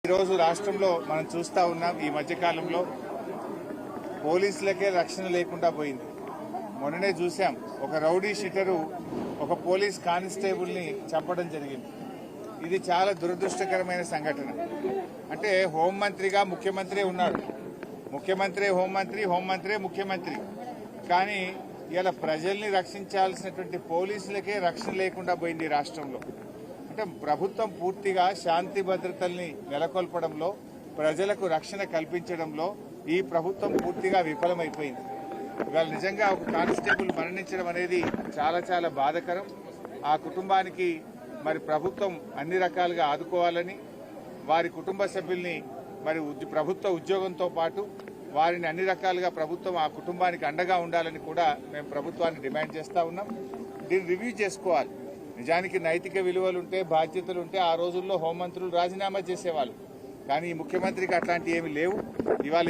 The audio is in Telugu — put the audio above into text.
ఈరోజు రాష్ట్రంలో మనం చూస్తా ఉన్నాం. ఈ మధ్యకాలంలో పోలీసులకే రక్షణ లేకుండా పోయింది. మొన్ననే చూశాం, ఒక రౌడీ షీటరు ఒక పోలీస్ కానిస్టేబుల్ ని చంపడం జరిగింది. ఇది చాలా దురదృష్టకరమైన సంఘటన. అంటే హోంమంత్రిగా ముఖ్యమంత్రి ఉన్నాడు, ముఖ్యమంత్రి హోంమంత్రి, హోంమంత్రి ముఖ్యమంత్రి. కానీ ఇలా ప్రజల్ని రక్షించాల్సినటువంటి పోలీసులకే రక్షణ లేకుండా పోయింది ఈ రాష్ట్రంలో. అంటే ప్రభుత్వం పూర్తిగా శాంతి భద్రతల్ని నెలకొల్పడంలో, ప్రజలకు రక్షణ కల్పించడంలో ఈ ప్రభుత్వం పూర్తిగా విఫలమైపోయింది. ఇవాళ నిజంగా ఒక కానిస్టేబుల్ మరణించడం అనేది చాలా చాలా బాధాకరం. ఆ కుటుంబానికి మరి ప్రభుత్వం అన్ని రకాలుగా ఆదుకోవాలని, వారి కుటుంబ సభ్యుల్ని మరి ప్రభుత్వ ఉద్యోగంతో పాటు వారిని అన్ని రకాలుగా ప్రభుత్వం ఆ కుటుంబానికి అండగా ఉండాలని కూడా మేము ప్రభుత్వాన్ని డిమాండ్ చేస్తా ఉన్నాం. దీన్ని రివ్యూ చేసుకోవాలి. నిజానికి నైతిక విలువలుంటే, బాధ్యతలుంటే ఆ రోజుల్లో హోంమంత్రులు రాజీనామా చేసేవాళ్ళు. కానీ ఈ ముఖ్యమంత్రికి అట్లాంటివి ఏమీ లేవు. ఇవాళ